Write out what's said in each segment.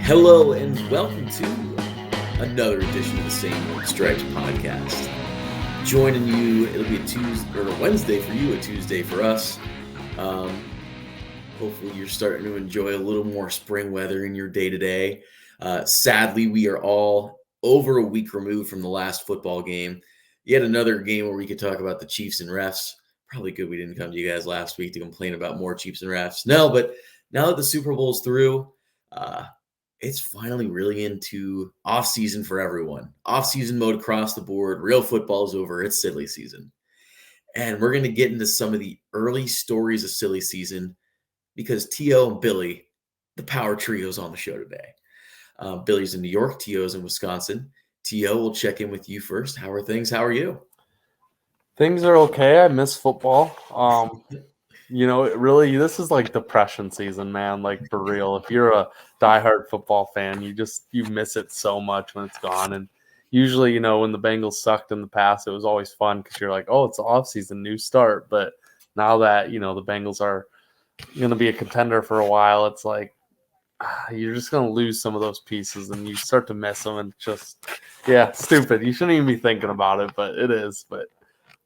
Hello and welcome to another edition of the Same Old Stripes podcast. Joining you, it'll be a Tuesday or a Wednesday for you, a Tuesday for us. Hopefully you're starting to enjoy a little more spring weather in your day-to-day. Sadly, we are all over a week removed from the last football game. Yet another game where we could talk about the Chiefs and refs. Probably good we didn't come to you guys last week to complain about more Chiefs and refs. No, but now that the Super Bowl's through, it's finally really into off-season for everyone. Off-season mode across the board. Real football is over. It's silly season. And we're going to get into some of the early stories of silly season because T.O. and Billy, the power trio's on the show today. Billy's in New York. T.O.'s in Wisconsin. T.O., we'll check in with you first. How are things? How are you? Things are okay. I miss football. Really, this is like depression season, man. Like for real. If you're a diehard football fan, you miss it so much when it's gone. And usually, when the Bengals sucked in the past, it was always fun because you're like, oh, it's off season, new start. But now that the Bengals are going to be a contender for a while, it's like you're just going to lose some of those pieces, and you start to miss them. And just stupid. You shouldn't even be thinking about it, but it is. But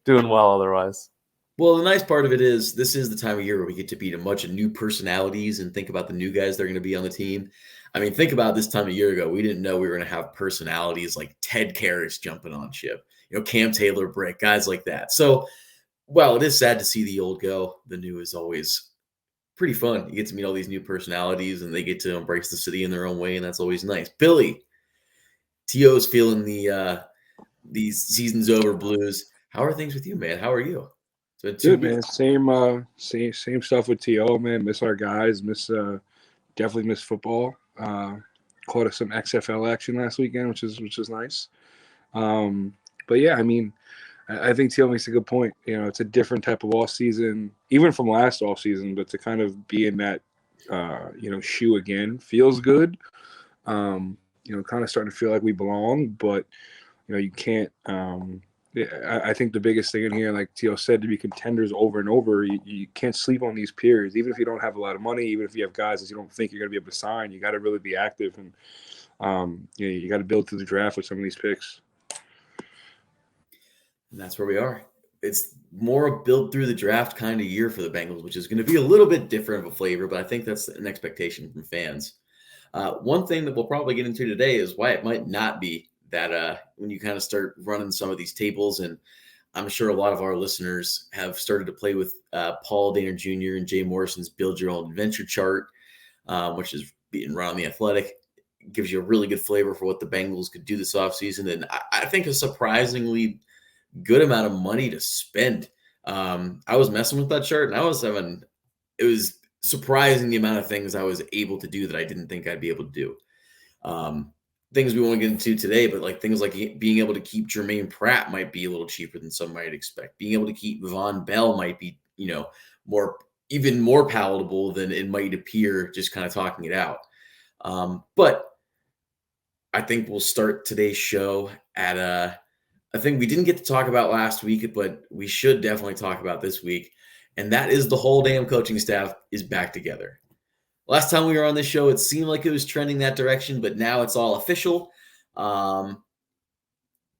doing well otherwise. Well, the nice part of it is this is the time of year where we get to beat a bunch of new personalities and think about the new guys that are going to be on the team. I mean, think about this time a year ago. We didn't know we were going to have personalities like Ted Karras jumping on ship, Cam Taylor, Brick, guys like that. So, while it is sad to see the old go, the new is always pretty fun. You get to meet all these new personalities and they get to embrace the city in their own way, and that's always nice. Billy, T.O.'s feeling these season's over blues. How are things with you, man? How are you? Good, man. Same stuff with T.O., man. Miss our guys. Definitely miss football. Caught us some XFL action last weekend, which is nice. But yeah, I mean, I think T.O. makes a good point. It's a different type of off season, even from last off season. But to kind of be in that, shoe again feels good. Kind of starting to feel like we belong, but you can't. I think the biggest thing in here, like T.O. said, to be contenders over and over, you can't sleep on these periods. Even if you don't have a lot of money, even if you have guys that you don't think you're going to be able to sign, you got to really be active. And you got to build through the draft with some of these picks. And that's where we are. It's more a build through the draft kind of year for the Bengals, which is going to be a little bit different of a flavor, but I think that's an expectation from fans. One thing that we'll probably get into today is why it might not be that when you kind of start running some of these tables, and I'm sure a lot of our listeners have started to play with Paul Dana Jr. and Jay Morrison's Build Your Own Adventure chart, which is being run on The Athletic. It gives you a really good flavor for what the Bengals could do this offseason, and I think a surprisingly good amount of money to spend. I was messing with that chart, and it was surprising the amount of things I was able to do that I didn't think I'd be able to do. Things we won't get into today, but like things like being able to keep Jermaine Pratt might be a little cheaper than some might expect. Being able to keep Von Bell might be, even more palatable than it might appear just kind of talking it out. But I think we'll start today's show at a thing we didn't get to talk about last week, but we should definitely talk about this week. And that is the whole damn coaching staff is back together. Last time we were on this show, it seemed like it was trending that direction, but now it's all official. Dan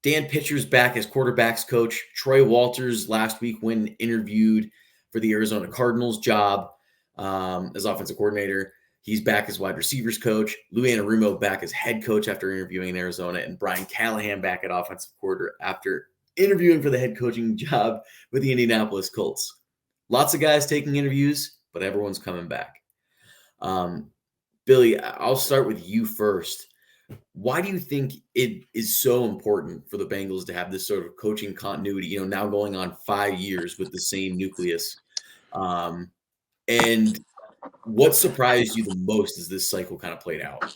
Pitcher's back as quarterbacks coach. Troy Walters last week when interviewed for the Arizona Cardinals job as offensive coordinator. He's back as wide receivers coach. Lou Anarumo back as head coach after interviewing in Arizona. And Brian Callahan back at offensive coordinator after interviewing for the head coaching job with the Indianapolis Colts. Lots of guys taking interviews, but everyone's coming back. Billy, I'll start with you first. Why do you think it is so important for the Bengals to have this sort of coaching continuity, now going on 5 years with the same nucleus? And what surprised you the most as this cycle kind of played out?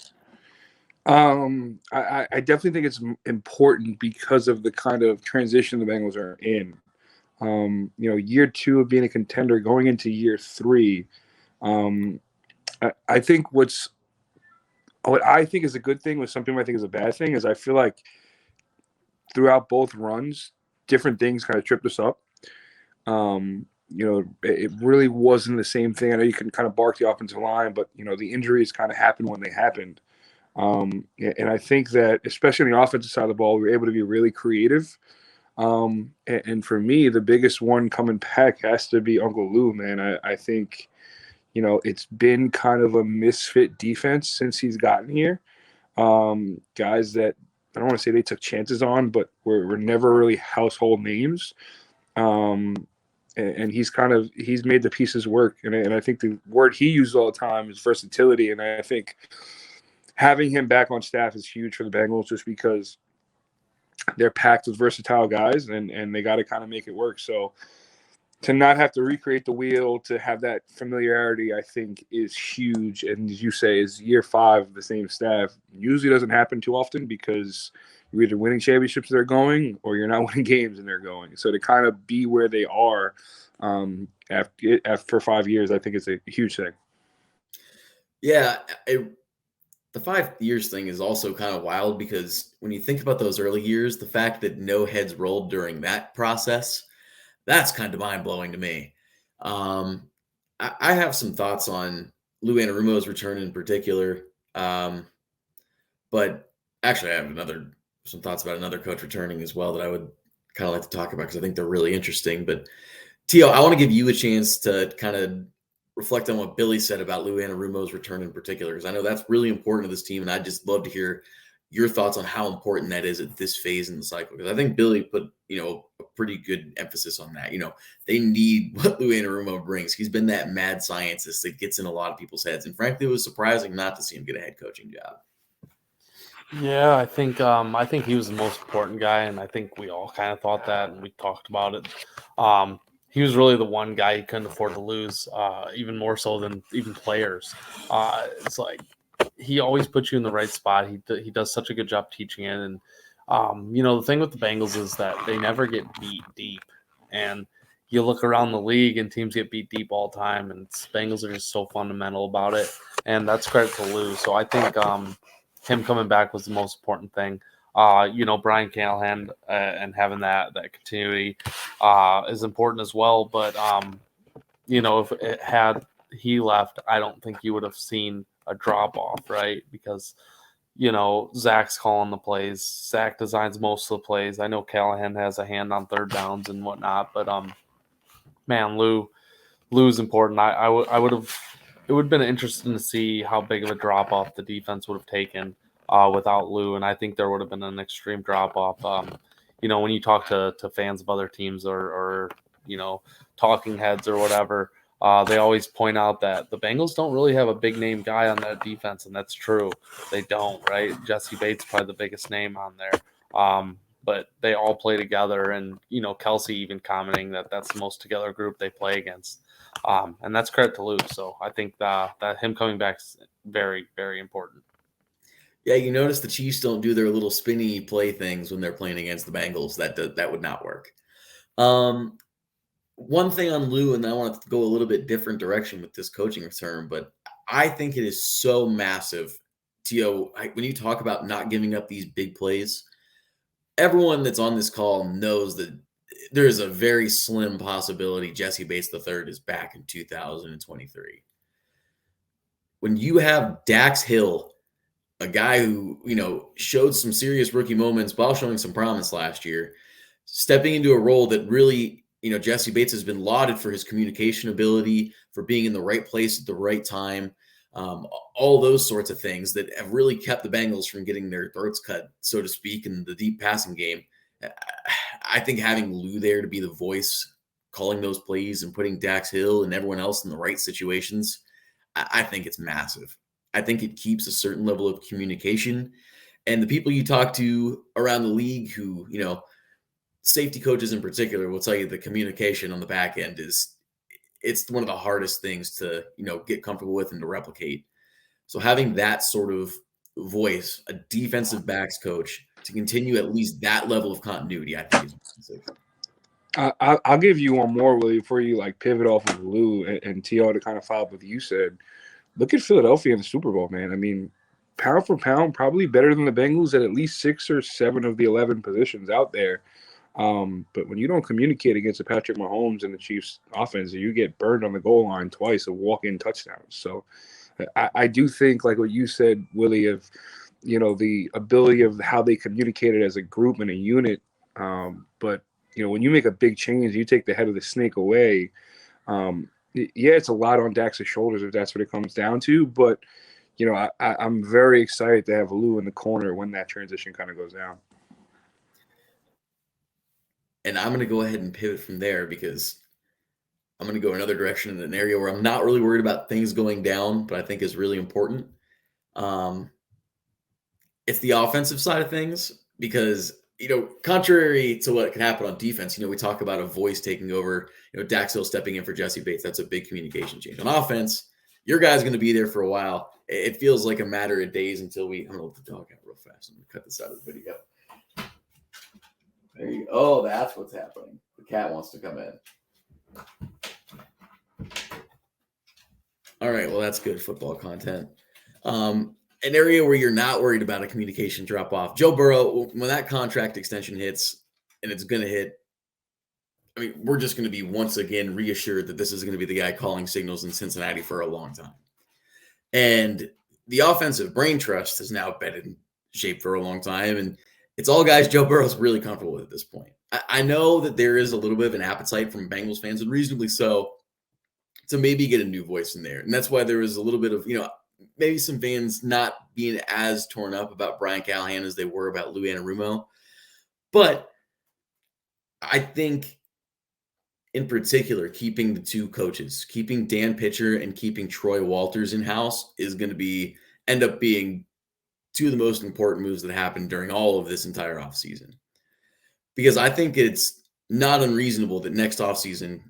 I definitely think it's important because of the kind of transition the Bengals are in. Year 2 of being a contender, going into year 3. I think what I think is a good thing with some people I think is a bad thing is I feel like throughout both runs, different things kind of tripped us up. It really wasn't the same thing. I know you can kind of bark the offensive line, but, the injuries kind of happened when they happened. And I think that, especially on the offensive side of the ball, we were able to be really creative. And for me, the biggest one coming back has to be Uncle Lou, man. I think, it's been kind of a misfit defense since he's gotten here. Guys that I don't want to say they took chances on, but were never really household names. And he's made the pieces work. And I think the word he uses all the time is versatility. And I think having him back on staff is huge for the Bengals just because they're packed with versatile guys and they got to kind of make it work. So to not have to recreate the wheel, to have that familiarity, I think is huge. And as you say, is year 5 of the same staff. Usually doesn't happen too often because you're either winning championships they're going or you're not winning games and they're going. So to kind of be where they are after 5 years, I think it's a huge thing. Yeah, the 5 years thing is also kind of wild because when you think about those early years, the fact that no heads rolled during that process, that's kind of mind-blowing to me. I have some thoughts on Lou Anarumo's return in particular. But actually, I have some thoughts about another coach returning as well that I would kind of like to talk about because I think they're really interesting. But Tio, I want to give you a chance to kind of reflect on what Billy said about Lou Anarumo's return in particular, because I know that's really important to this team, and I'd just love to hear your thoughts on how important that is at this phase in the cycle. Because I think Billy put, a pretty good emphasis on that. They need what Lou Anarumo brings. He's been that mad scientist that gets in a lot of people's heads, and frankly, it was surprising not to see him get a head coaching job. Yeah, I think he was the most important guy, and I think we all kind of thought that, and we talked about it. He was really the one guy he couldn't afford to lose, even more so than even players. It's like he always puts you in the right spot. He does such a good job teaching it, and the thing with the Bengals is that they never get beat deep, and you look around the league and teams get beat deep all the time, and Bengals are just so fundamental about it, and that's credit to Lou. So I think him coming back was the most important thing. Brian Callahan and having that continuity is important as well. But if it had he left, I don't think you would have seen a drop off, right? Because Zach's calling the plays. Zach designs most of the plays. I know Callahan has a hand on third downs and whatnot, but man, Lou's important. I would have. It would have been interesting to see how big of a drop off the defense would have taken without Lou, and I think there would have been an extreme drop off. When you talk to fans of other teams or talking heads or whatever, they always point out that the Bengals don't really have a big name guy on that defense, and that's true. They don't, right? Jesse Bates probably the biggest name on there. But they all play together, and Kelsey even commenting that that's the most together group they play against. And that's credit to Lou. So I think that him coming back is very, very important. Yeah, you notice the Chiefs don't do their little spinny play things when they're playing against the Bengals. That would not work. One thing on Lou, and I want to go a little bit different direction with this coaching return, but I think it is so massive. Tio, when you talk about not giving up these big plays, everyone that's on this call knows that there is a very slim possibility Jesse Bates III is back in 2023. When you have Dax Hill, a guy who, showed some serious rookie moments while showing some promise last year, stepping into a role that really, Jesse Bates has been lauded for his communication ability, for being in the right place at the right time, all those sorts of things that have really kept the Bengals from getting their throats cut, so to speak, in the deep passing game. I think having Lou there to be the voice, calling those plays and putting Dax Hill and everyone else in the right situations, I think it's massive. I think it keeps a certain level of communication. And the people you talk to around the league who, safety coaches in particular will tell you the communication on the back end it's one of the hardest things to, get comfortable with and to replicate. So having that sort of voice, a defensive backs coach, to continue at least that level of continuity, I think is massive. I'll give you one more, Willie, before you pivot off of Lou and T.O. to kind of follow up with what you said. Look at Philadelphia in the Super Bowl, man. I mean, pound for pound, probably better than the Bengals at least 6 or 7 of the 11 positions out there. But when you don't communicate against the Patrick Mahomes and the Chiefs offense, you get burned on the goal line twice of walk-in touchdowns. So I do think, like what you said, Willie, of the ability of how they communicated as a group and a unit. But when you make a big change, you take the head of the snake away. Yeah, it's a lot on Dax's shoulders if that's what it comes down to. But I'm very excited to have Lou in the corner when that transition kind of goes down. And I'm going to go ahead and pivot from there because I'm going to go another direction in an area where I'm not really worried about things going down, but I think is really important. It's the offensive side of things because, contrary to what can happen on defense, we talk about a voice taking over, Dax Hill stepping in for Jesse Bates. That's a big communication change. On offense, your guy's going to be there for a while. It feels like a matter of days until I'm going to let the dog out real fast. I'm going to cut this out of the video. There you go. Oh, that's what's happening. The cat wants to come in. All right. Well, that's good football content. An area where you're not worried about a communication drop off. Joe Burrow, when that contract extension hits, and it's going to hit, we're just going to be once again reassured that this is going to be the guy calling signals in Cincinnati for a long time. And the offensive brain trust has now been in shape for a long time. And it's all guys Joe Burrow's really comfortable with at this point. I know that there is a little bit of an appetite from Bengals fans, and reasonably so, to maybe get a new voice in there. And that's why there was a little bit of, maybe some fans not being as torn up about Brian Callahan as they were about Lou Anarumo. But I think, in particular, keeping the two coaches, keeping Dan Pitcher and keeping Troy Walters in-house is going to end up being two of the most important moves that happened during all of this entire offseason. Because I think it's not unreasonable that next offseason,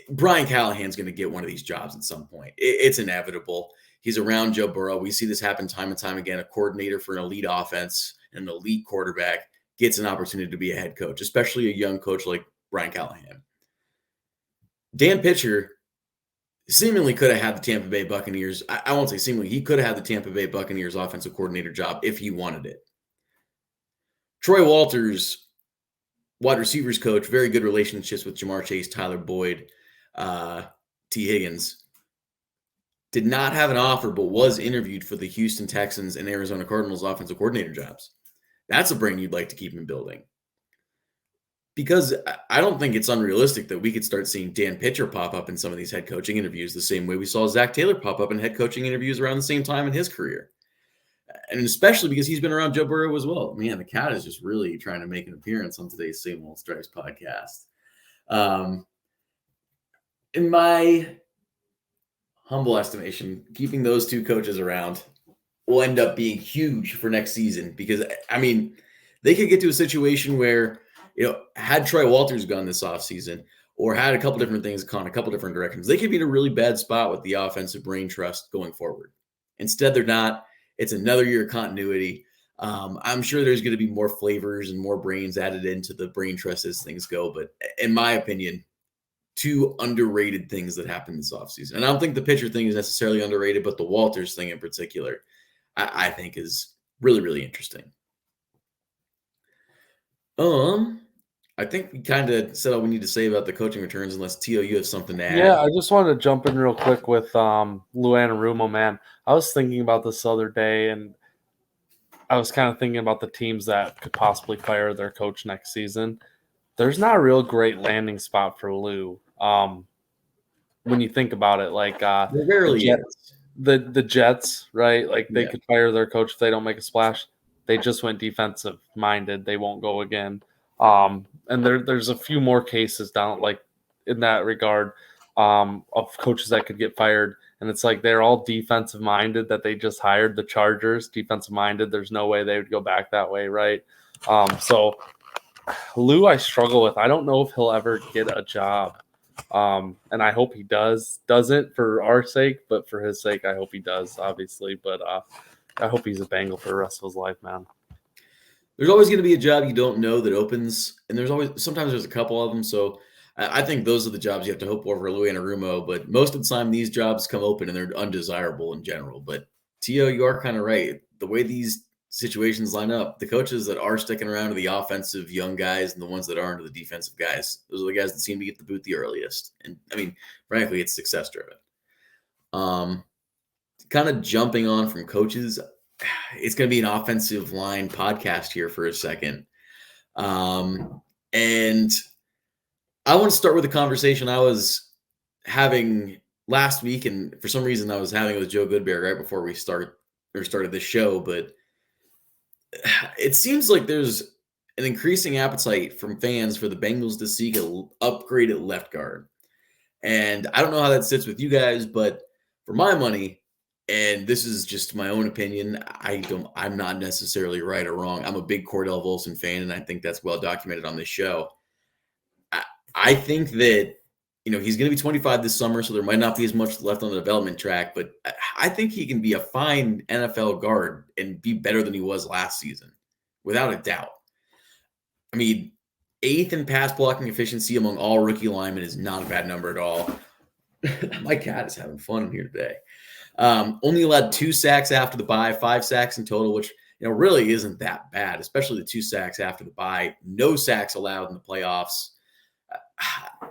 Brian Callahan's going to get one of these jobs at some point. It's inevitable. He's around Joe Burrow. We see this happen time and time again. A coordinator for an elite offense and an elite quarterback gets an opportunity to be a head coach, especially a young coach like Brian Callahan. Dan Pitcher seemingly could have had the Tampa Bay Buccaneers. I won't say seemingly. He could have had the Tampa Bay Buccaneers offensive coordinator job if he wanted it. Troy Walters, wide receivers coach, very good relationships with Jamar Chase, Tyler Boyd, T. Higgins. Did not have an offer, but was interviewed for the Houston Texans and Arizona Cardinals offensive coordinator jobs. That's a brain you'd like to keep in building. Because I don't think it's unrealistic that we could start seeing Dan Pitcher pop up in some of these head coaching interviews the same way we saw Zach Taylor pop up in head coaching interviews around the same time in his career. And especially because he's been around Joe Burrow as well. Man, the cat is just really trying to make an appearance on today's Same Old Stripes podcast. In my humble estimation, keeping those two coaches around will end up being huge for next season because, they could get to a situation where, had Troy Walters gone this offseason or had a couple different things gone a couple different directions, they could be in a really bad spot with the offensive brain trust going forward. Instead, they're not. It's another year of continuity. I'm sure there's going to be more flavors and more brains added into the brain trust as things go. But in my opinion, two underrated things that happened this offseason. And I don't think the pitcher thing is necessarily underrated, but the Walters thing in particular, I think is really, really interesting. I think we kind of said all we need to say about the coaching returns, unless Tio, you have something to add. Yeah, I just wanted to jump in real quick with Lou Anarumo, man. I was thinking about this the other day, and I was kind of thinking about the teams that could possibly fire their coach next season. There's not a real great landing spot for Lou. When you think about it, like there rarely is. The Jets, right? Like they could fire their coach if they don't make a splash. They just went defensive minded. They won't go again. And there's a few more cases down like in that regard of coaches that could get fired. And it's like they're all defensive minded that they just hired. The Chargers, defensive minded. There's no way they would go back that way, right? So Lou, I struggle with. I don't know if he'll ever get a job. And I hope he doesn't for our sake, but for his sake, I hope he does, obviously. But I hope he's a Bengal for the rest of his life, man. There's always going to be a job you don't know that opens, and sometimes there's a couple of them. So I think those are the jobs you have to hope for Lou Anarumo. But most of the time, these jobs come open and they're undesirable in general. But Tio, you are kind of right. The way these situations line up, the coaches that are sticking around are the offensive young guys, and the ones that aren't are the defensive guys. Those are the guys that seem to get the boot the earliest. And frankly, it's success driven. kind of jumping on from coaches, it's going to be an offensive line podcast here for a second. And I want to start with a conversation I was having last week, and for some reason I was having it with Joe Goodbear right before we started this show. But it seems like there's an increasing appetite from fans for the Bengals to seek an upgrade at left guard. And I don't know how that sits with you guys, but for my money, and this is just my own opinion, I'm not necessarily right or wrong. I'm a big Cordell Volson fan, and I think that's well documented on this show. I think that, he's going to be 25 this summer, so there might not be as much left on the development track, but I think he can be a fine NFL guard and be better than he was last season, without a doubt. I mean, 8th in pass blocking efficiency among all rookie linemen is not a bad number at all. My cat is having fun in here today. Only allowed 2 sacks after the bye, 5 sacks in total, which really isn't that bad, especially the 2 sacks after the bye. No sacks allowed in the playoffs.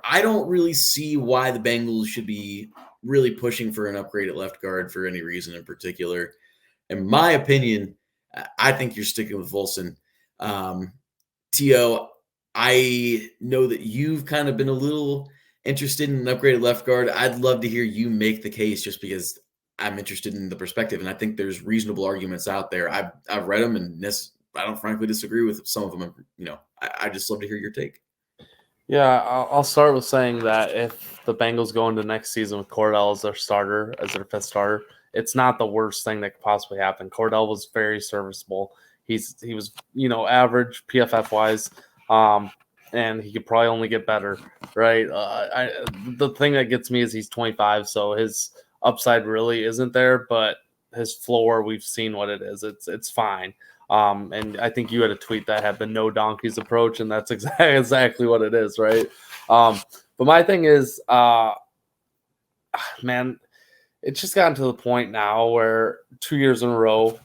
I don't really see why the Bengals should be really pushing for an upgrade at left guard for any reason in particular. In my opinion, I think you're sticking with Volson. T.O., I know that you've kind of been a little interested in an upgraded left guard. I'd love to hear you make the case just because I'm interested in the perspective, and I think there's reasonable arguments out there. I've read them, and I don't frankly disagree with some of them. I just love to hear your take. Yeah, I'll start with saying that if the Bengals go into next season with Cordell as their starter, as their 5th starter, it's not the worst thing that could possibly happen. Cordell was very serviceable. He was, average PFF wise, and he could probably only get better, right? The thing that gets me is he's 25, so his upside really isn't there, but his floor, we've seen what it is. It's fine. And I think you had a tweet that had the no donkeys approach, and that's exactly what it is, right? But my thing is, man, it's just gotten to the point now where 2 years in a row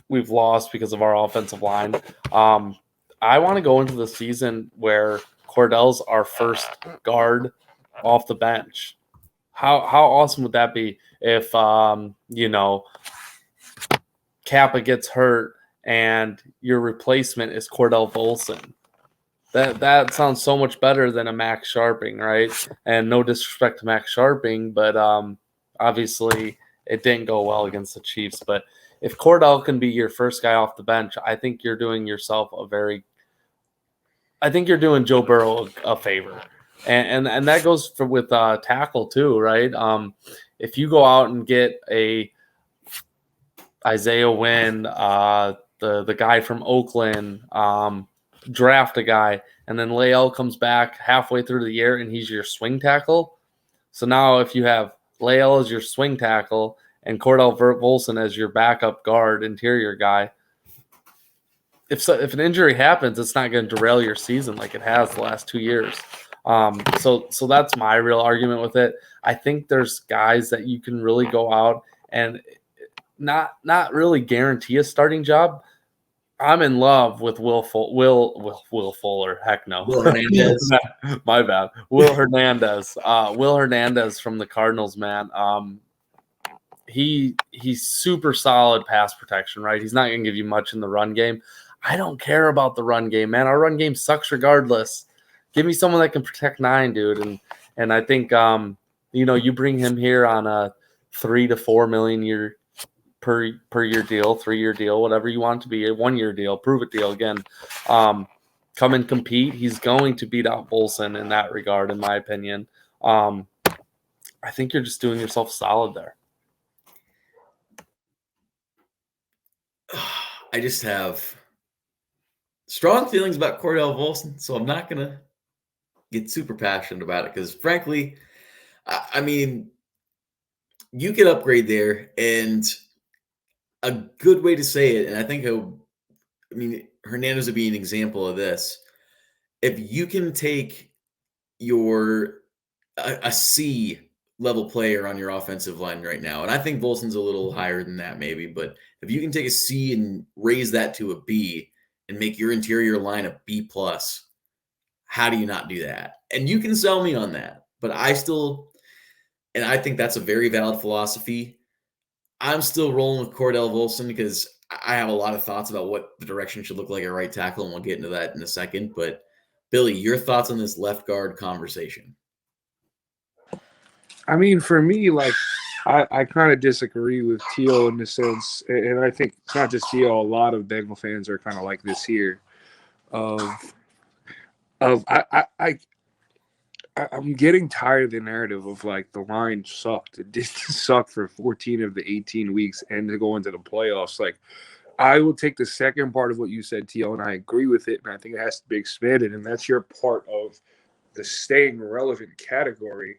we've lost because of our offensive line. I want to go into the season where Cordell's our first guard off the bench. How awesome would that be if Kappa gets hurt and your replacement is Cordell Volson? That sounds so much better than a Max Sharping, right? And no disrespect to Max Sharping, but obviously it didn't go well against the Chiefs. But if Cordell can be your first guy off the bench, I think you're doing yourself I think you're doing Joe Burrow a favor. And that goes with tackle too, right? If you go out and get a Isaiah Wynn, the guy from Oakland, draft a guy, and then Leal comes back halfway through the year and he's your swing tackle. So now if you have Leal as your swing tackle and Cordell Volson as your backup guard, interior guy, if an injury happens, it's not going to derail your season like it has the last 2 years. So that's my real argument with it. I think there's guys that you can really go out and not really guarantee a starting job. I'm in love with Will Fuller. Heck no. Will Hernandez. My bad. Will Hernandez. Will Hernandez from the Cardinals, man. He's super solid pass protection, right? He's not going to give you much in the run game. I don't care about the run game, man. Our run game sucks regardless. Give me someone that can protect 9, dude. And I think you bring him here on a $3 to $4 million per year deal, 3-year deal, whatever you want it to be, a 1-year deal, prove it deal again. Come and compete. He's going to beat out Volson in that regard, in my opinion. I think you're just doing yourself solid there. I just have strong feelings about Cordell Volson, so I'm not going to get super passionate about it because, frankly, I mean, you can upgrade there, and a good way to say it, and I think Hernandez would be an example of this. If you can take a C level player on your offensive line right now, and I think Volson's a little higher than that maybe, but if you can take a C and raise that to a B and make your interior line a B+, how do you not do that? And you can sell me on that, but I think that's a very valid philosophy. I'm still rolling with Cordell Volson because I have a lot of thoughts about what the direction should look like at right tackle, and we'll get into that in a second. But Billy, your thoughts on this left guard conversation? I mean, for me, like, I kind of disagree with T.O. in the sense, and I think it's not just T.O. A lot of Bengal fans are kind of like this here. I'm getting tired of the narrative of like the line sucked. It did suck for 14 of the 18 weeks and to go into the playoffs. Like, I will take the second part of what you said, T.O., and I agree with it, and I think it has to be expanded. And that's your part of the staying relevant category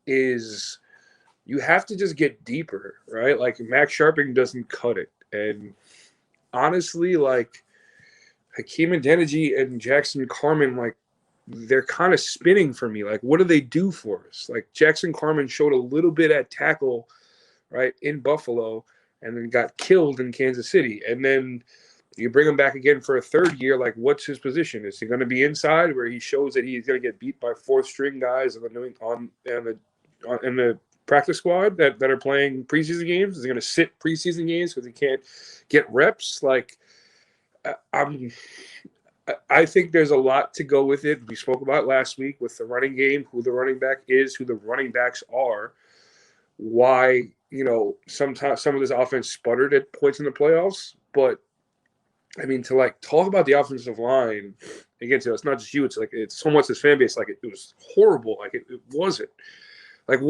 is you have to just get deeper, right? Like Max Sharping doesn't cut it. And honestly, like Hakeem Adeniji and Jackson Carmen, like they're kind of spinning for me. Like, what do they do for us? Like Jackson Carmen showed a little bit at tackle, right, in Buffalo, and then got killed in Kansas City. And then you bring him back again for a third year. Like, what's his position? Is he going to be inside, where he shows that he's going to get beat by fourth string guys in the practice squad that are playing preseason games? Is he going to sit preseason games because he can't get reps? Like, I think there's a lot to go with it. We spoke about last week with the running game, who the running back is, who the running backs are, why, sometimes some of this offense sputtered at points in the playoffs. But I mean, to like talk about the offensive line against it's not just you. It's like it's so much this fan base. Like it was horrible. Like it wasn't. Like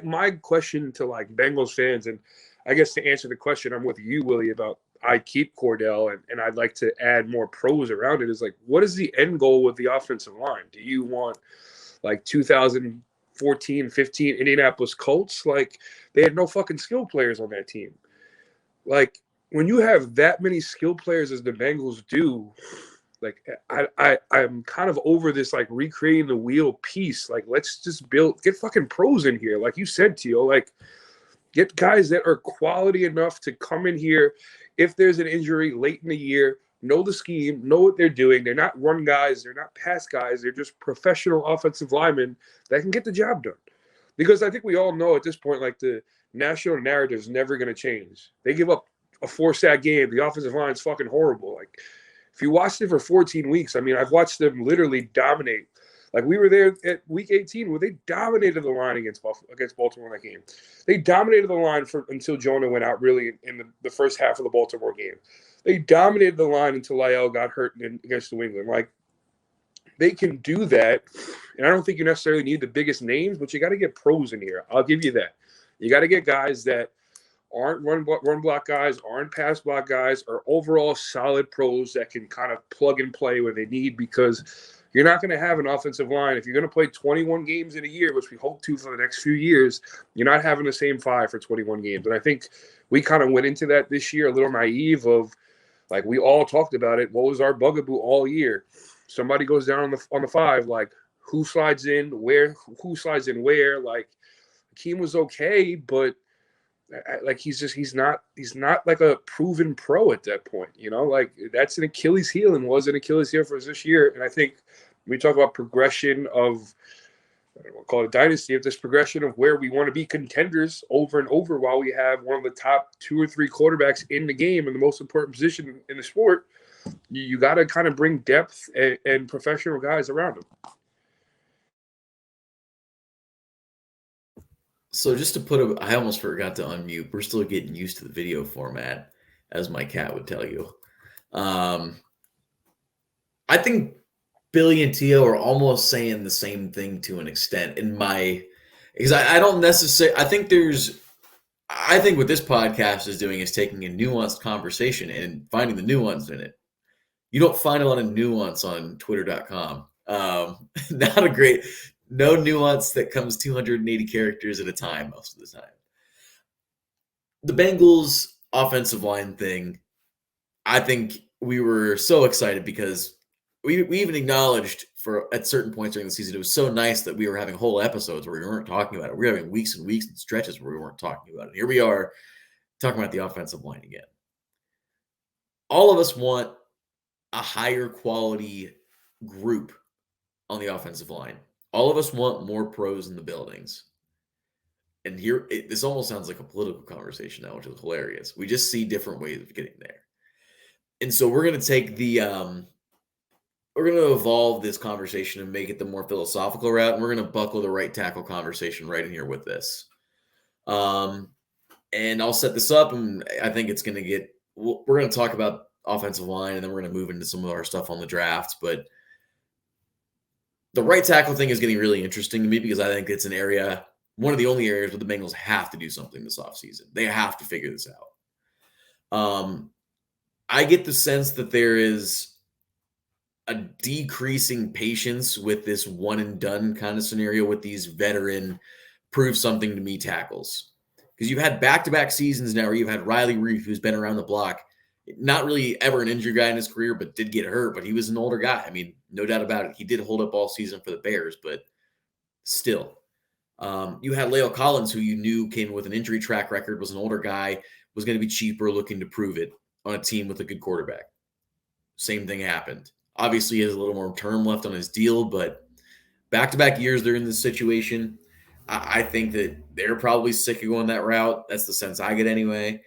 my question to like Bengals fans, and I guess to answer the question, I'm with you, Willie, about I keep Cordell and I'd like to add more pros around it. Is like, what is the end goal with the offensive line? Do you want like 2014, 15 Indianapolis Colts? Like they had no fucking skill players on that team. Like when you have that many skill players as the Bengals do, like I'm kind of over this like recreating the wheel piece. Like let's just get fucking pros in here. Like you said, Tio, like get guys that are quality enough to come in here if there's an injury late in the year, know the scheme, know what they're doing. They're not run guys, they're not pass guys, they're just professional offensive linemen that can get the job done. Because I think we all know at this point, like the national narrative is never going to change. They give up a 4-sack game. The offensive line is fucking horrible. Like if you watched it for 14 weeks, I mean, I've watched them literally dominate. Like we were there at week 18 where they dominated the line against Baltimore in that game. They dominated the line until Jonah went out really in the first half of the Baltimore game. They dominated the line until Lyle got hurt against New England. Like they can do that, and I don't think you necessarily need the biggest names, but you got to get pros in here. I'll give you that. You got to get guys that aren't run block guys, aren't pass block guys, are overall solid pros that can kind of plug and play where they need, because you're not going to have an offensive line. If you're going to play 21 games in a year, which we hope to for the next few years, you're not having the same 5 for 21 games. And I think we kind of went into that this year a little naive of, like, we all talked about it. What was our bugaboo all year? Somebody goes down on the 5, like, who slides in where? Who slides in where? Like, Akeem was okay, but like he's not like a proven pro at that point, like that's an Achilles heel and was an Achilles heel for us this year. And I think we talk about progression of, I don't want to call it dynasty, of this progression of where we want to be contenders over and over while we have one of the top 2 or 3 quarterbacks in the game in the most important position in the sport. You got to kind of bring depth and professional guys around them. So just to I almost forgot to unmute. We're still getting used to the video format, as my cat would tell you. I think Billy and Tio are almost saying the same thing to an extent because I don't necessarily, I think what this podcast is doing is taking a nuanced conversation and finding the nuance in it. You don't find a lot of nuance on twitter.com. No nuance that comes 280 characters at a time most of the time. The Bengals offensive line thing, I think we were so excited because we even acknowledged at certain points during the season, it was so nice that we were having whole episodes where we weren't talking about it. We were having weeks and weeks and stretches where we weren't talking about it. Here we are talking about the offensive line again. All of us want a higher quality group on the offensive line. All of us want more pros in the buildings. and here this almost sounds like a political conversation now, which is hilarious. We just see different ways of getting there. And so we're going to take we're going to evolve this conversation and make it the more philosophical route, and we're going to buckle the right tackle conversation right in here with this. And I'll set this up, and I think it's going to get – we're going to talk about offensive line, and then we're going to move into some of our stuff on the drafts. But the right tackle thing is getting really interesting to me because I think it's an area – one of the only areas where the Bengals have to do something this offseason. They have to figure this out. I get the sense that there is a decreasing patience with this one and done kind of scenario with these veteran prove something to me tackles. Because you've had back-to-back seasons now where you've had Riley Reiff, who's been around the block, not really ever an injured guy in his career, but did get hurt, but he was an older guy. I mean, no doubt about it. He did hold up all season for the Bears, but still. You had La'el Collins, who you knew came with an injury track record, was an older guy, was going to be cheaper, looking to prove it on a team with a good quarterback. Same thing happened. Obviously, he has a little more term left on his deal, but back-to-back years they're in this situation. I think that they're probably sick of going that route. That's the sense I get anyway.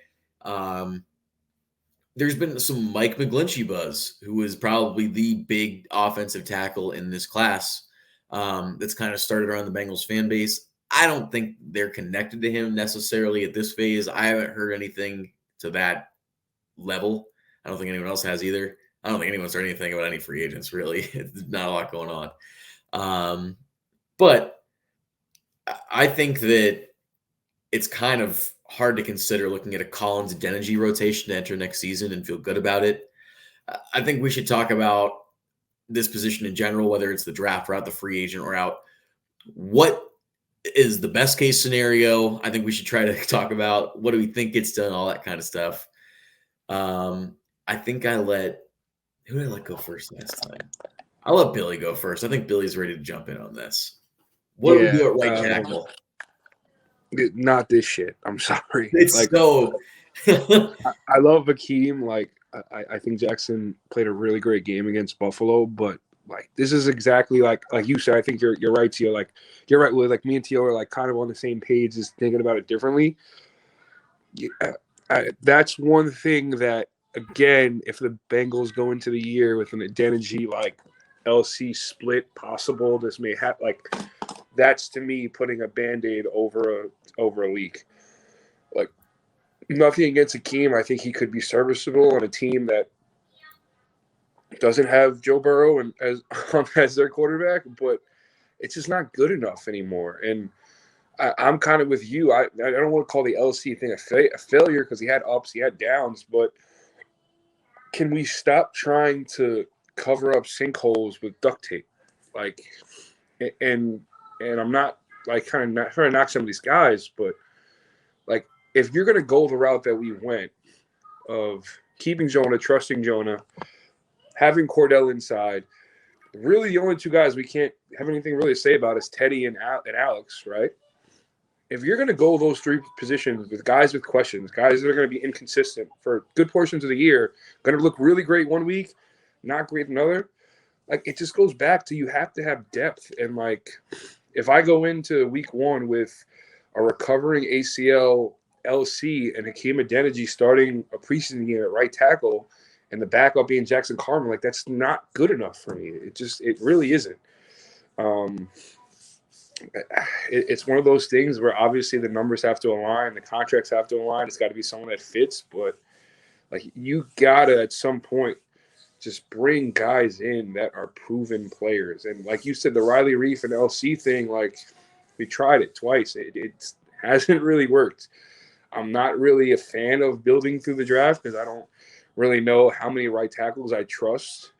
There's been some Mike McGlinchey buzz, who is probably the big offensive tackle in this class. That's kind of started around the Bengals fan base. I don't think they're connected to him necessarily at this phase. I haven't heard anything to that level. I don't think anyone else has either. I don't think anyone's heard anything about any free agents, really. There's not a lot going on. But I think that it's kind of hard to consider looking at a Collins Adeniji rotation to enter next season and feel good about it. I think we should talk about this position in general, whether it's the draft route, the free agent route. What is the best case scenario? I think we should try to talk about what do we think gets done, all that kind of stuff. I think who did I let go first last time? I'll let Billy go first. I think Billy's ready to jump in on this. What do we do at right tackle? Not this shit. I'm sorry. It's like, so I love Akeem. Like, I think Jackson played a really great game against Buffalo, but like this is exactly like you said. I think you're right, Tio. Like you're right with like me and Tio are like kind of on the same page, just thinking about it differently. That's one thing that, again, if the Bengals go into the year with an Adeniji like LC split possible, this may have like that's to me putting a Band-Aid over a leak. Like nothing against Akeem. I think he could be serviceable on a team that doesn't have Joe Burrow and as their quarterback, but it's just not good enough anymore. And I'm kind of with you. I don't want to call the LC thing a failure because he had ups, he had downs, but can we stop trying to cover up sinkholes with duct tape? Like, and I'm not like kind of not trying to knock some of these guys, but like if you're going to go the route that we went of keeping Jonah, trusting Jonah, having Cordell inside, really the only two guys we can't have anything really to say about is Teddy and Alex, right? If you're going to go those three positions with guys with questions, guys that are going to be inconsistent for good portions of the year, going to look really great one week, not great another, like it just goes back to you have to have depth. And like if I go into week one with a recovering ACL LC and Akeem Adeniji starting a preseason game at right tackle and the backup being Jackson Carmen, like that's not good enough for me. It really isn't. It's one of those things where obviously the numbers have to align, the contracts have to align. It's got to be someone that fits, but like you gotta at some point just bring guys in that are proven players. And like you said, the Riley Reiff and LC thing, like we tried it twice. It hasn't really worked. I'm not really a fan of building through the draft because I don't really know how many right tackles I trust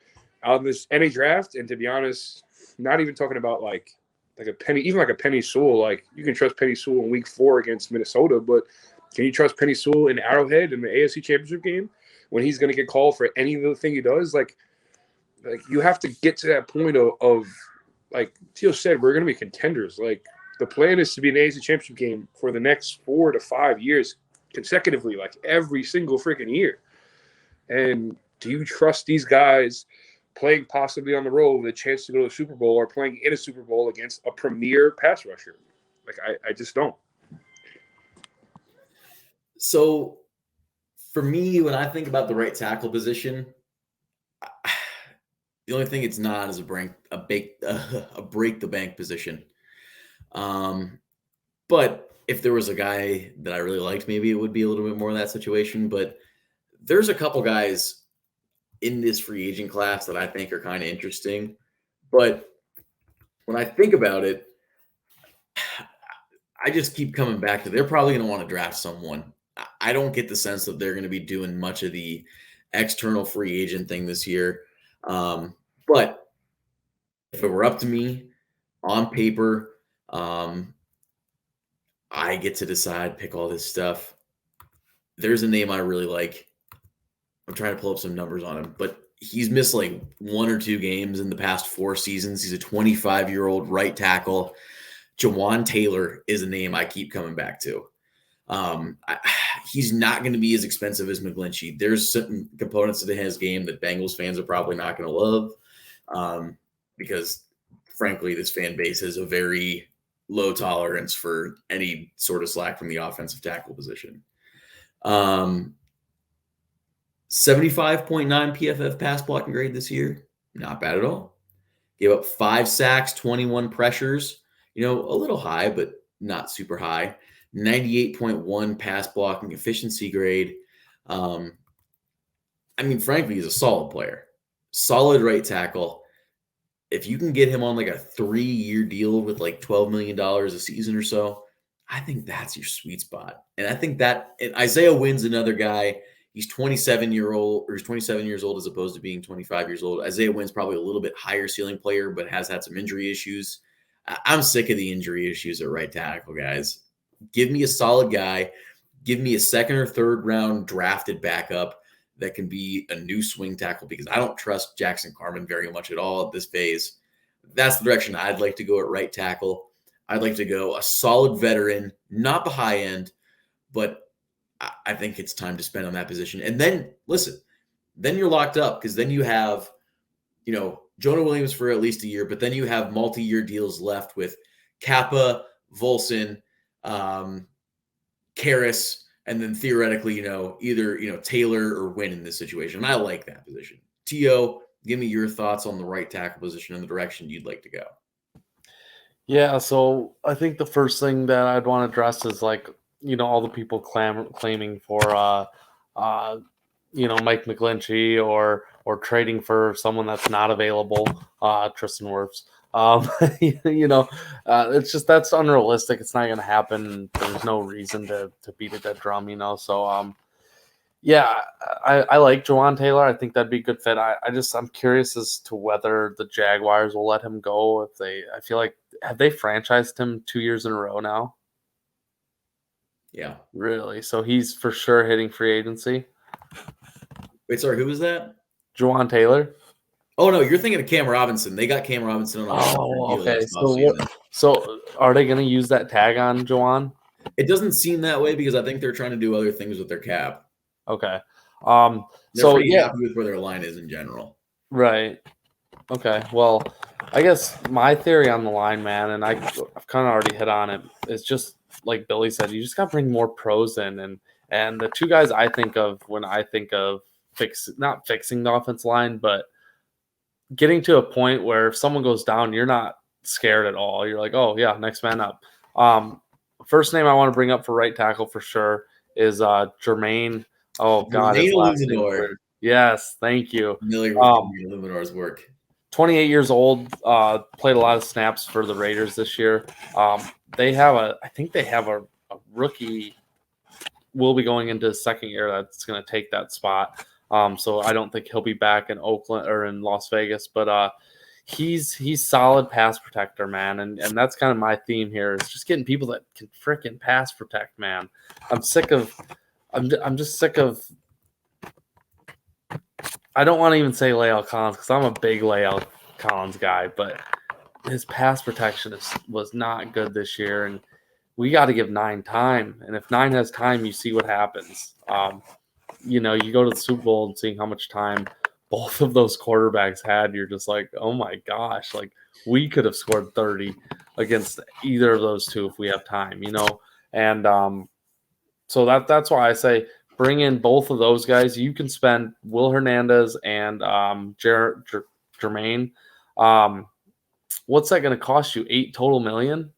out of any draft. And to be honest, not even talking about like a Penny Sewell. Like you can trust Penny Sewell in week 4 against Minnesota, but can you trust Penny Sewell in Arrowhead in the AFC Championship game when he's going to get called for any of the thing he does? Like you have to get to that point of like Tio said, we're going to be contenders. Like the plan is to be in the AFC Championship game for the next 4 to 5 years consecutively, like every single freaking year. And do you trust these guys playing possibly on the road with a chance to go to the Super Bowl or playing in a Super Bowl against a premier pass rusher? Like, I just don't. So for me, when I think about the right tackle position, the only thing it's not is a break the bank position. But if there was a guy that I really liked, maybe it would be a little bit more of that situation. But there's a couple guys in this free agent class that I think are kind of interesting. But when I think about it, I just keep coming back to they're probably going to want to draft someone. I don't get the sense that they're going to be doing much of the external free agent thing this year. But if it were up to me on paper, I get to decide, pick all this stuff. There's a name I really like. I'm trying to pull up some numbers on him, but he's missed like 1 or 2 games in the past 4 seasons. He's a 25-year-old right tackle. Juwan Taylor is a name I keep coming back to. He's not going to be as expensive as McGlinchey. There's certain components to his game that Bengals fans are probably not going to love because, frankly, this fan base has a very low tolerance for any sort of slack from the offensive tackle position. 75.9 PFF pass blocking grade this year. Not bad at all. Gave up 5 sacks, 21 pressures. A little high, but not super high. 98.1 pass blocking efficiency grade. Frankly, he's a solid player. Solid right tackle. If you can get him on like a 3-year deal with like $12 million a season or so, I think that's your sweet spot. And I think that Isaiah Wynn's another guy. He's 27 years old as opposed to being 25 years old. Isaiah Wynn's probably a little bit higher ceiling player, but has had some injury issues. I'm sick of the injury issues at right tackle, guys. Give me a solid guy. Give me a 2nd or 3rd round drafted backup that can be a new swing tackle because I don't trust Jackson Carmen very much at all at this phase. That's the direction I'd like to go at right tackle. I'd like to go a solid veteran, not the high end, but I think it's time to spend on that position. And then, listen, then you're locked up because then you have, Jonah Williams for at least a year, but then you have multi-year deals left with Kappa, Volson, Kearse, and then theoretically, either, Taylor or Wynn in this situation. And I like that position. T.O., give me your thoughts on the right tackle position and the direction you'd like to go. Yeah, so I think the first thing that I'd want to address is all the people claiming for Mike McGlinchey or trading for someone that's not available, Tristan Wirfs. It's just that's unrealistic. It's not going to happen. There's no reason to beat a dead drum, So I like Juwan Taylor. I think that'd be a good fit. I'm curious as to whether the Jaguars will let him go. I feel like have they franchised him 2 years in a row now? Yeah. Really? So he's for sure hitting free agency? Wait, sorry, who was that? Juwan Taylor? Oh, no, you're thinking of Cam Robinson. They got Cam Robinson on a deal. Okay. So are they going to use that tag on Juwan? It doesn't seem that way because I think they're trying to do other things with their cap. Okay. They're pretty happy with where their line is in general. Right. Okay. Well, I guess my theory on the line, man, and I've kind of already hit on it, is just like Billy said, you just got to bring more pros in. And the 2 guys I think of when I think of not fixing the offense line, but getting to a point where if someone goes down, you're not scared at all. You're like, oh, yeah, next man up. First name I want to bring up for right tackle for sure is Jermaine. Oh, God. Luminor. Yes, thank you. Familiar with Luminor's work. 28 years old, played a lot of snaps for the Raiders this year. I think they have a rookie will be going into his 2nd year that's going to take that spot. So I don't think he'll be back in Oakland or in Las Vegas, but he's solid pass protector, man. And that's kind of my theme here is just getting people that can freaking pass protect, man. I'm just sick of I don't want to even say Lael Collins because I'm a big Lael Collins guy, but his pass protection was not good this year, and we got to give 9 time. And if 9 has time, you see what happens. You go to the Super Bowl and seeing how much time both of those quarterbacks had, you're just like, oh my gosh, we could have scored 30 against either of those 2 if we have time, And So that's why I say bring in both of those guys. You can spend Will Hernandez and Jermaine. What's that going to cost you? $8 million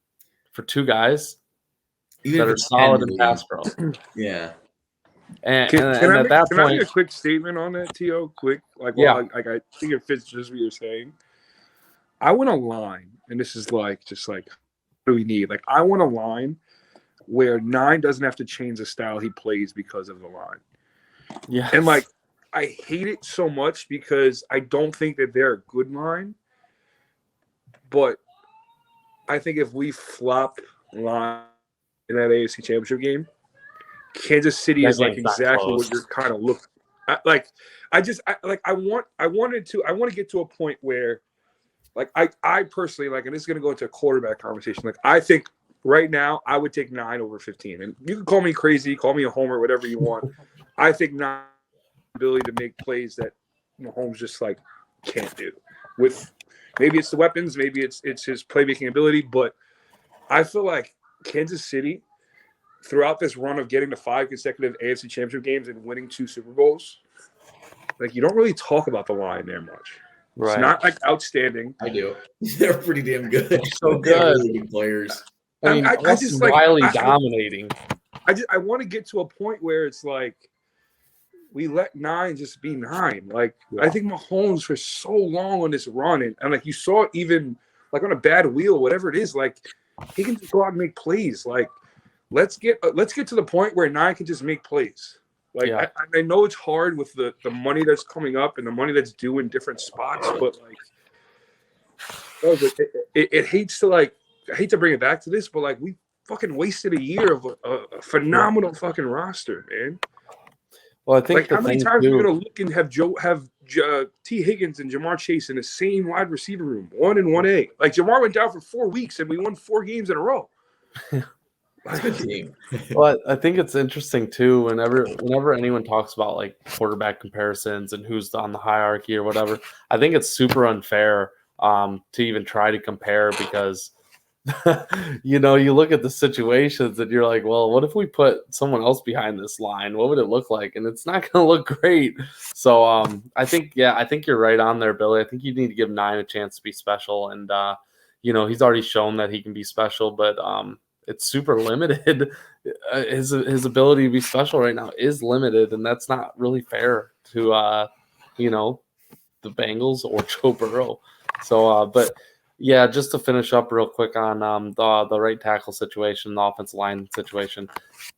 for two guys Even that if are it's solid 10 in million. pass pro. Yeah. And Can at that I point, make a quick statement on that, T.O.? Quick, like, yeah. well, like I think it fits just what you're saying. I want a line, and this is like just like what do we need? Like, I want a line where 9 doesn't have to change the style he plays because of the line. Yeah. And like, I hate it so much because I don't think that they're a good line. But I think if we flop line in that AFC Championship game, Kansas City That is like game's not exactly close. what you're kind of looking. I want to get to a point where, like, I personally like, and this is going to go into a quarterback conversation. Like, I think right now I would take 9 over 15, and you can call me crazy, call me a homer, whatever you want. I think 9 ability to make plays that Mahomes just like can't do. With maybe it's the weapons, maybe it's his playmaking ability, but I feel like Kansas City, throughout this run of getting to 5 consecutive AFC Championship games and winning 2 Super Bowls, like, you don't really talk about the line there much. Right. It's not like outstanding. I do. They're pretty damn good. So They have good. really good players. I mean, I Austin just like Wiley dominating. I want to get to a point where it's like we let 9 just be 9. Like, Yeah. I think Mahomes for so long on this run, and like you saw it even like on a bad wheel, whatever it is, like he can just go out and make plays. Like, let's get to the point where 9 can just make plays. Like, Yeah. I know it's hard with the money that's coming up and the money that's due in different spots, but like, it hates to like, I hate to bring it back to this, but like, we fucking wasted a year of a phenomenal fucking roster, man. Well, I think Like, how many times are you gonna look and have T. Higgins and Jamar Chase in the same wide receiver room, 1 and 1A? Like, Jamar went down for 4 weeks and we won 4 games in a row. That's a good team. Well, I think it's interesting too. Whenever anyone talks about like quarterback comparisons and who's on the hierarchy or whatever, I think it's super unfair to even try to compare because you look at the situations and you're like, well, what if we put someone else behind this line? What would it look like? And it's not going to look great. So I think you're right on there, Billy. I think you need to give 9 a chance to be special, and he's already shown that he can be special, but it's super limited. His ability to be special right now is limited, and that's not really fair to the Bengals or Joe Burrow. So, but yeah, just to finish up real quick on the right tackle situation, the offensive line situation.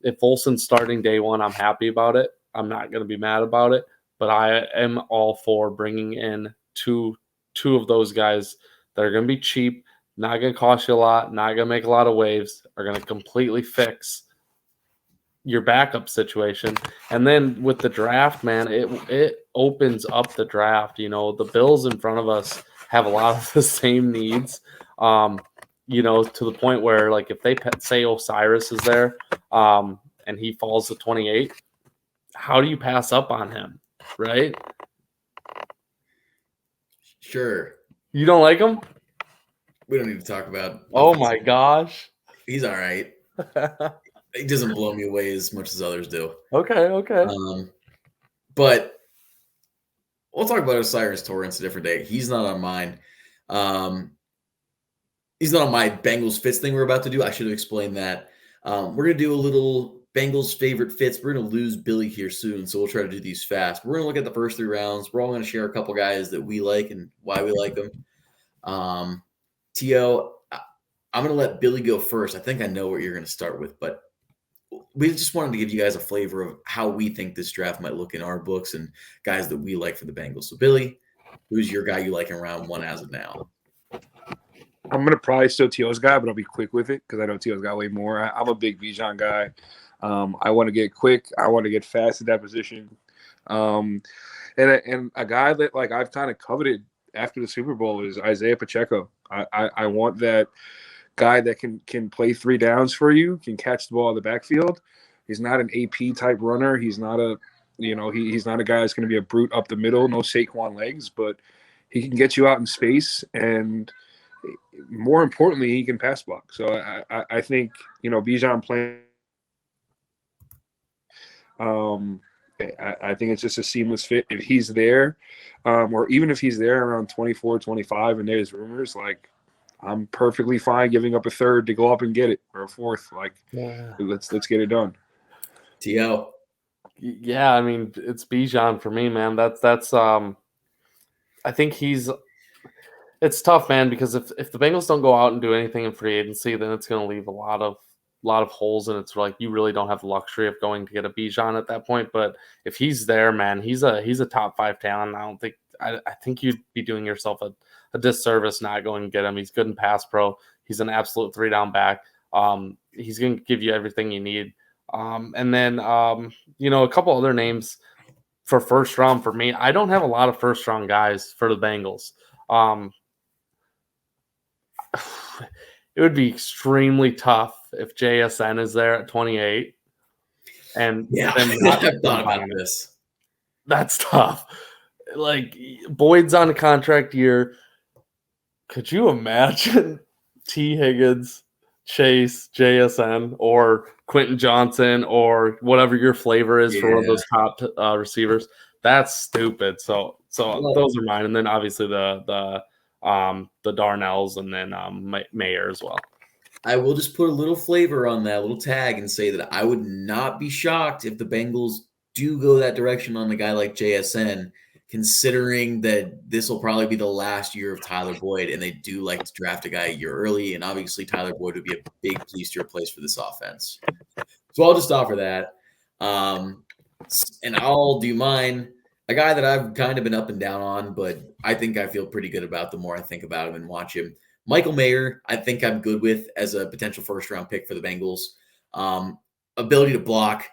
If Volson's starting day 1, I'm happy about it. I'm not going to be mad about it, but I am all for bringing in two of those guys that are going to be cheap, not going to cost you a lot, not going to make a lot of waves, are going to completely fix your backup situation. And then with the draft, man, it opens up the draft. The Bills in front of us have a lot of the same needs, to the point where, like, if they say Osiris is there and he falls to 28, how do you pass up on him, right? Sure. You don't like him? We don't need to talk about. Oh my gosh. He's all right. He doesn't blow me away as much as others do. Okay. But we'll talk about Osiris Torrance a different day. He's not on mine. He's not on my Bengals fits thing we're about to do. I should have explained that. We're going to do a little Bengals favorite fits. We're going to lose Billy here soon, so we'll try to do these fast. We're going to look at the first 3 rounds. We're all going to share a couple guys that we like and why we like them. T.O., I'm going to let Billy go first. I think I know what you're going to start with, but we just wanted to give you guys a flavor of how we think this draft might look in our books and guys that we like for the Bengals. So, Billy, who's your guy you like in round 1 as of now? I'm going to probably still T.O.'s guy, but I'll be quick with it because I know T.O.'s got way more. I'm a big Bijan guy. I want to get quick. I want to get fast at that position. And a guy that, like, I've kind of coveted after the Super Bowl is Isaiah Pacheco. I want that guy that can play 3 downs for you, can catch the ball in the backfield. He's not an AP type runner. He's not a, he's not a guy that's going to be a brute up the middle, no Saquon legs, but he can get you out in space, and more importantly, he can pass block. So I think, Bijan playing I think it's just a seamless fit. If he's there, or even if he's there around 24, 25, and there's rumors, like, I'm perfectly fine giving up a third to go up and get it, or a fourth. Like, let's get it done. T.O. Yeah, I mean, it's Bijan for me, man. That's I think it's tough, man, because if the Bengals don't go out and do anything in free agency, then it's going to leave a lot of holes, and it's like you really don't have the luxury of going to get a Bijan at that point. But if he's there, man, he's a top 5 talent. I think you'd be doing yourself a disservice not going to get him. He's good in pass pro. He's an absolute 3-down back. He's going to give you everything you need. And then a couple other names for first round for me. I don't have a lot of first round guys for the Bengals. It would be extremely tough if JSN is there at 28. And yeah, then I've thought about this. That's tough. Like, Boyd's on a contract year. Could you imagine T. Higgins, Chase, JSN, or Quentin Johnson, or whatever your flavor is for one of those top receivers? That's stupid. So those are mine. And then obviously the Darnells, and then Mayer as well. I will just put a little flavor on that little tag and say that I would not be shocked if the Bengals do go that direction on a guy like JSN, considering that this will probably be the last year of Tyler Boyd, and they do like to draft a guy a year early, and obviously Tyler Boyd would be a big piece to replace for this offense. So I'll just offer that. And I'll do mine. A guy that I've kind of been up and down on, but I think I feel pretty good about the more I think about him and watch him. Michael Mayer, I think I'm good with as a potential first-round pick for the Bengals. Ability to block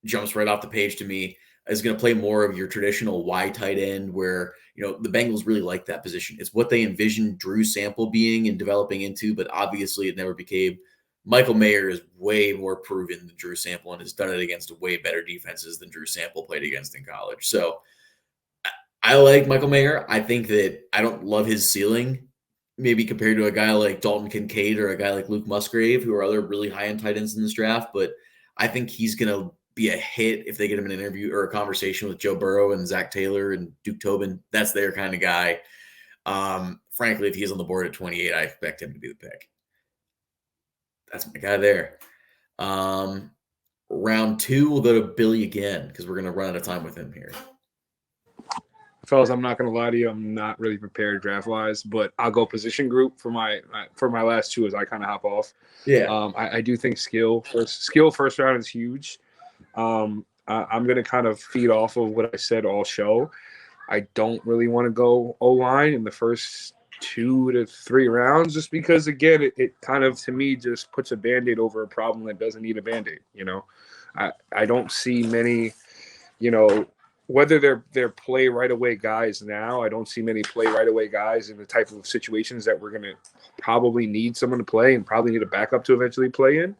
jumps right off the page to me. Is going to play more of your traditional wide tight end where, the Bengals really like that position. It's what they envisioned Drew Sample being and developing into, but obviously it never became. Michael Mayer is way more proven than Drew Sample and has done it against way better defenses than Drew Sample played against in college. So I like Michael Mayer. I think that I don't love his ceiling, maybe compared to a guy like Dalton Kincaid or a guy like Luke Musgrave, who are other really high-end tight ends in this draft. But I think he's going to be a hit if they get him an interview or a conversation with Joe Burrow and Zach Taylor and Duke Tobin. That's their kind of guy. Frankly, if he's on the board at 28, I expect him to be the pick. That's my guy there. Round 2, we'll go to Billy again because we're going to run out of time with him here. Fellas, I'm not going to lie to you. I'm not really prepared draft-wise, but I'll go position group for my last 2 as I kind of hop off. Yeah. I do think skill first round is huge. I'm going to kind of feed off of what I said all show. I don't really want to go O-line in the first 2 to 3 rounds just because, again, it kind of, to me, just puts a Band-Aid over a problem that doesn't need a Band-Aid, I don't see many, whether they're play right away guys now, I don't see many play right away guys in the type of situations that we're going to probably need someone to play and probably need a backup to eventually play in.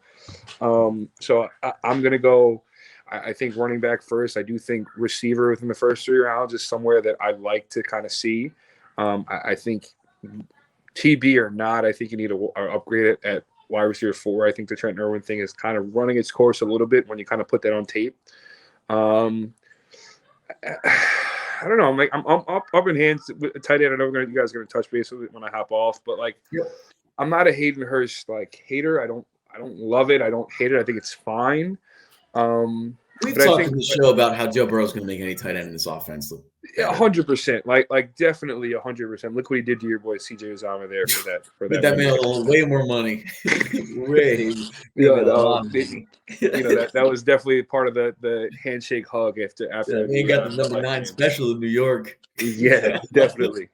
So I'm going to go, I think running back first. I do think receiver within the first 3 rounds is somewhere that I'd like to kind of see. I think TB or not, I think you need to upgrade it at wide receiver 4. I think the Trent Irwin thing is kind of running its course a little bit when you kind of put that on tape. I don't know. I'm up in hands with a tight end. I know you guys are going to touch base with it when I hop off, but I'm not a Hayden Hurst hater. I don't love it. I don't hate it. I think it's fine. We've talked in the show about how Joe Burrow's going to make any tight end in this offense. 100%, like definitely 100%. Look what he did to your boy CJ Uzomah there for that. That man way more money. That was definitely part of the handshake hug after. He got the number 9 special in New York. Yeah, definitely.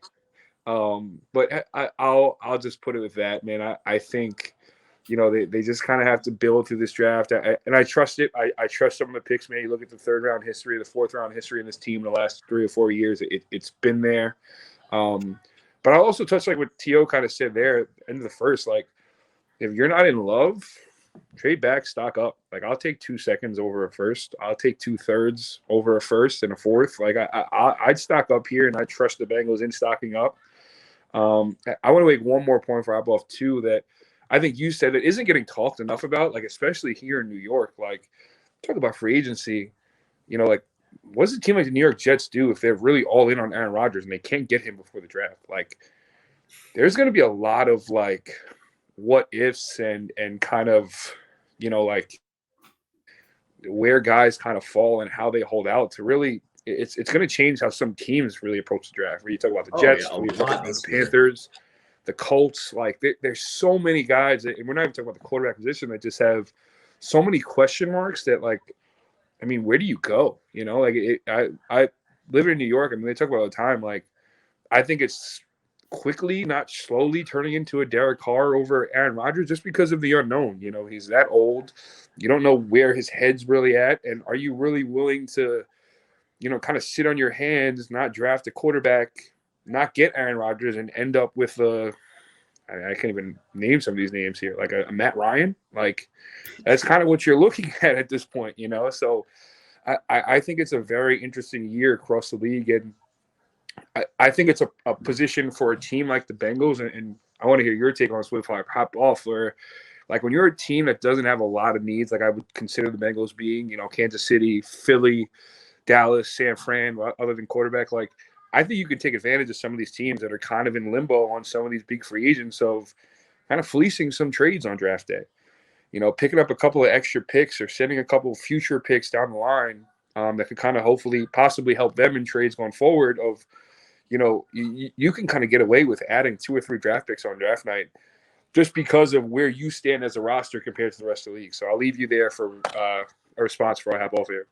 But I'll just put it with that, man. I think. They just kind of have to build through this draft. And I trust it. I trust some of the picks, man. You look at the 3rd round history, the 4th round history in this team in the last 3 or 4 years. It's been there. But I'll also touch like what T.O. kind of said there at the end of the first. Like, if you're not in love, trade back, stock up. Like, I'll take 2 seconds over a first. I'll take 2/3 over a first and a fourth. Like, I'd stock up here, and I trust the Bengals in stocking up. I want to make one more point for Apple too that I think you said it isn't getting talked enough about, like especially here in New York. Like, talk about free agency. like, what does a team like the New York Jets do if they're really all in on Aaron Rodgers and they can't get him before the draft? Like, there's going to be a lot of like what ifs and kind of, like where guys kind of fall and how they hold out to really. It's going to change how some teams really approach the draft. Where you talk about the Jets, a where you talk lot about this the year. Panthers, the Colts. Like, there's so many guys, and we're not even talking about the quarterback position, that just have so many question marks that, like, I mean, where do you go? I live in New York. I mean, they talk about it all the time. Like, I think it's quickly, not slowly, turning into a Derek Carr over Aaron Rodgers just because of the unknown. He's that old. You don't know where his head's really at, and are you really willing to, kind of sit on your hands, not draft a quarterback, not get Aaron Rodgers, and end up with I can't even name some of these names here, like a Matt Ryan. Like, that's kind of what you're looking at this point, So I think it's a very interesting year across the league, and I think it's a position for a team like the Bengals, and I want to hear your take on this before I pop off, where, like, when you're a team that doesn't have a lot of needs, like I would consider the Bengals being, Kansas City, Philly, Dallas, San Fran, other than quarterback, like, I think you can take advantage of some of these teams that are kind of in limbo on some of these big free agents of kind of fleecing some trades on draft day. Picking up a couple of extra picks or sending a couple of future picks down the line that could kind of hopefully possibly help them in trades going forward of, you can kind of get away with adding 2 or 3 draft picks on draft night just because of where you stand as a roster compared to the rest of the league. So I'll leave you there for a response before I hop off here.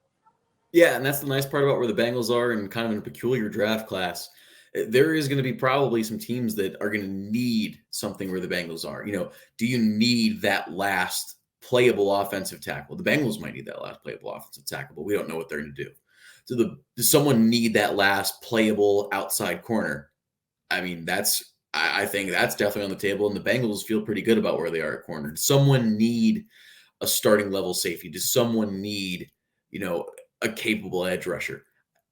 Yeah, and that's the nice part about where the Bengals are and kind of in a peculiar draft class. There is going to be probably some teams that are going to need something where the Bengals are. Do you need that last playable offensive tackle? The Bengals might need that last playable offensive tackle, but we don't know what they're going to do. So does someone need that last playable outside corner? I mean, I think that's definitely on the table, and the Bengals feel pretty good about where they are at corner. Does someone need a starting level safety? Does someone need, a capable edge rusher?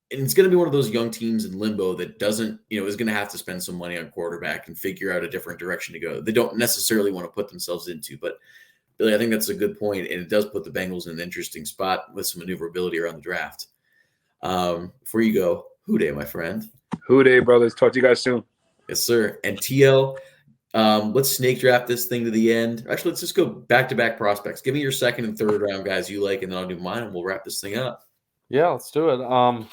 And it's going to be one of those young teams in limbo that doesn't, is going to have to spend some money on quarterback and figure out a different direction to go. They don't necessarily want to put themselves into, but Billy, I think that's a good point, and it does put the Bengals in an interesting spot with some maneuverability around the draft. Before you go, who day, my friend? Who day, brothers. Talk to you guys soon. Yes, sir. And TL, let's snake draft this thing to the end. Actually, let's just go back-to-back prospects. Give me your second and third round guys you like, and then I'll do mine, and we'll wrap this thing up. Yeah, let's do it. I'm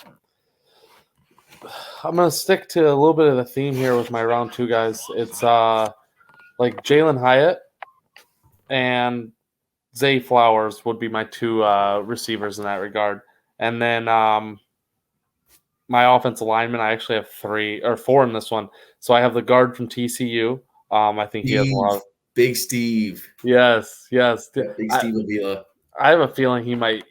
going to stick to a little bit of the theme here with my round 2 guys. It's like Jalen Hyatt and Zay Flowers would be my 2 receivers in that regard. And then my offensive lineman, I actually have 3 or 4 in this one. So I have the guard from TCU. I think he has a lot of Big Steve. Yes. Yeah, Big Steve Avila. I have a feeling he might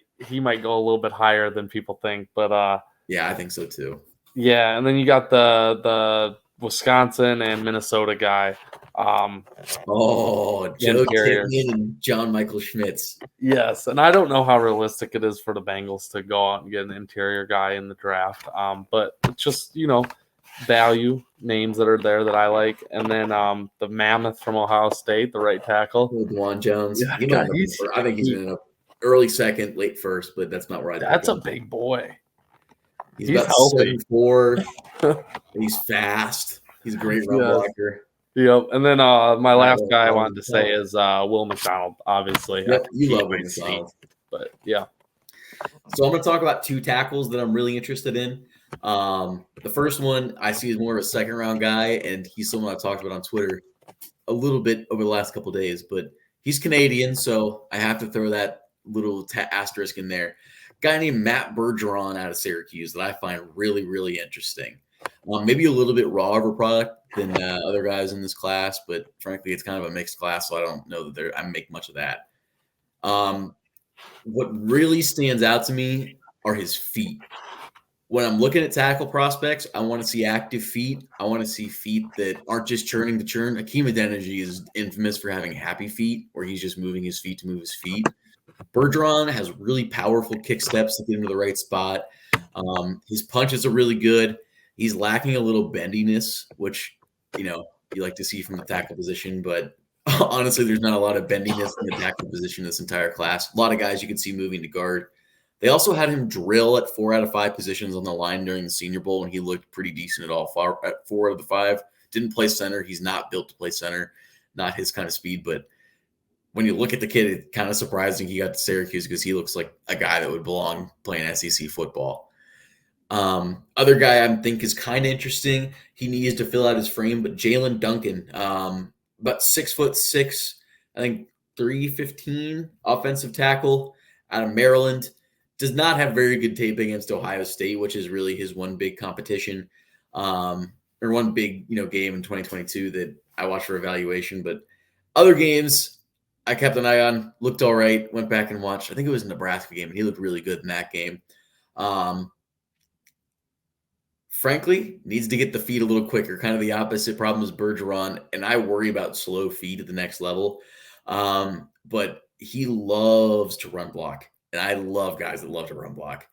go a little bit higher than people think, but yeah, I think so too. Yeah, and then you got the Wisconsin and Minnesota guy. Joe Tippmann and John Michael Schmitz. Yes, and I don't know how realistic it is for the Bengals to go out and get an interior guy in the draft. But it's just, value names that are there that I like. And then the Mammoth from Ohio State, the right tackle. Juwan Jones. Yeah, I think he's in an early second, late first, but that's not right. That's a big boy. He's about 7'4". He's fast. He's a great run blocker. Yep. And then my last guy I wanted to say is Will McDonald, obviously. Yep, you love Will McDonald. But, yeah. So I'm going to talk about 2 tackles that I'm really interested in. The first one I see is more of a second-round guy, and he's someone I've talked about on Twitter a little bit over the last couple of days. But he's Canadian, so I have to throw that little asterisk in there. Guy named Matt Bergeron out of Syracuse that I find really, really interesting. Maybe a little bit raw of a product than other guys in this class, but frankly, it's kind of a mixed class, so I don't know that I make much of that. What really stands out to me are his feet. When I'm looking at tackle prospects, I want to see active feet. I want to see feet that aren't just churning to churn. Akeem Adeniji is infamous for having happy feet, where he's just moving his feet to move his feet. Bergeron has really powerful kick steps to get into the right spot. His punches are really good. He's lacking a little bendiness, which, you like to see from the tackle position. But honestly, there's not a lot of bendiness in the tackle position this entire class. A lot of guys you can see moving to guard. They also had him drill at 4 out of 5 positions on the line during the Senior Bowl, and he looked pretty decent at 4 out of the 5. Didn't play center. He's not built to play center, not his kind of speed. But when you look at the kid, it's kind of surprising he got to Syracuse because he looks like a guy that would belong playing SEC football. Other guy I think is kind of interesting. He needs to fill out his frame, but Jalen Duncan, about 6'6", I think 315 offensive tackle out of Maryland. Does not have very good tape against Ohio State, which is really his one big competition, or one big game in 2022 that I watched for evaluation. But other games I kept an eye on, looked all right, went back and watched. I think it was a Nebraska game, and he looked really good in that game. Frankly, needs to get the feet a little quicker, kind of the opposite problem as Bergeron, and I worry about slow feet at the next level. But he loves to run block. And I love guys that love to run block.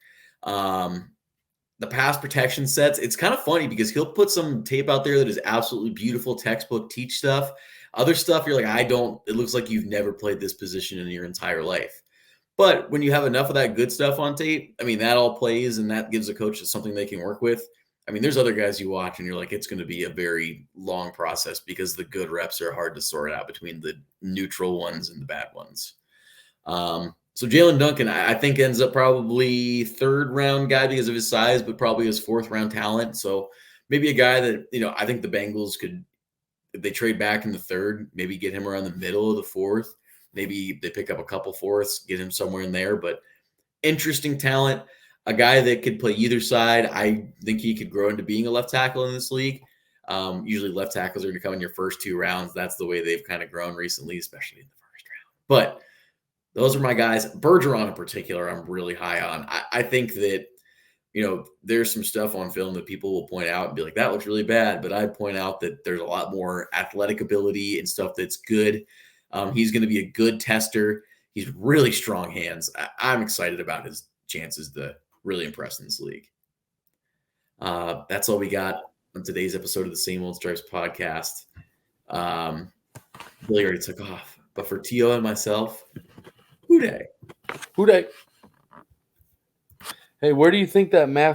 The pass protection sets, it's kind of funny because he'll put some tape out there that is absolutely beautiful, textbook teach stuff. Other stuff, you're like, it looks like you've never played this position in your entire life. But when you have enough of that good stuff on tape, I mean, that all plays and that gives a coach something they can work with. I mean, there's other guys you watch and you're like, it's going to be a very long process because the good reps are hard to sort out between the neutral ones and the bad ones. So Jalen Duncan, I think, ends up probably 3rd round guy because of his size, but probably his 4th round talent. So maybe a guy that, I think the Bengals could, if they trade back in the 3rd, maybe get him around the middle of the 4th. Maybe they pick up a couple 4ths, get him somewhere in there. But interesting talent, a guy that could play either side. I think he could grow into being a left tackle in this league. Usually left tackles are going to come in your first 2 rounds. That's the way they've kind of grown recently, especially in the first round. But those are my guys. Bergeron in particular, I'm really high on. I think that, there's some stuff on film that people will point out and be like, that looks really bad. But I'd point out that there's a lot more athletic ability and stuff that's good. He's going to be a good tester. He's really strong hands. I'm excited about his chances to really impress in this league. That's all we got on today's episode of the Same Old Stripes podcast. Billy already took off. But for T.O. and myself, Who day? Hey, where do you think that math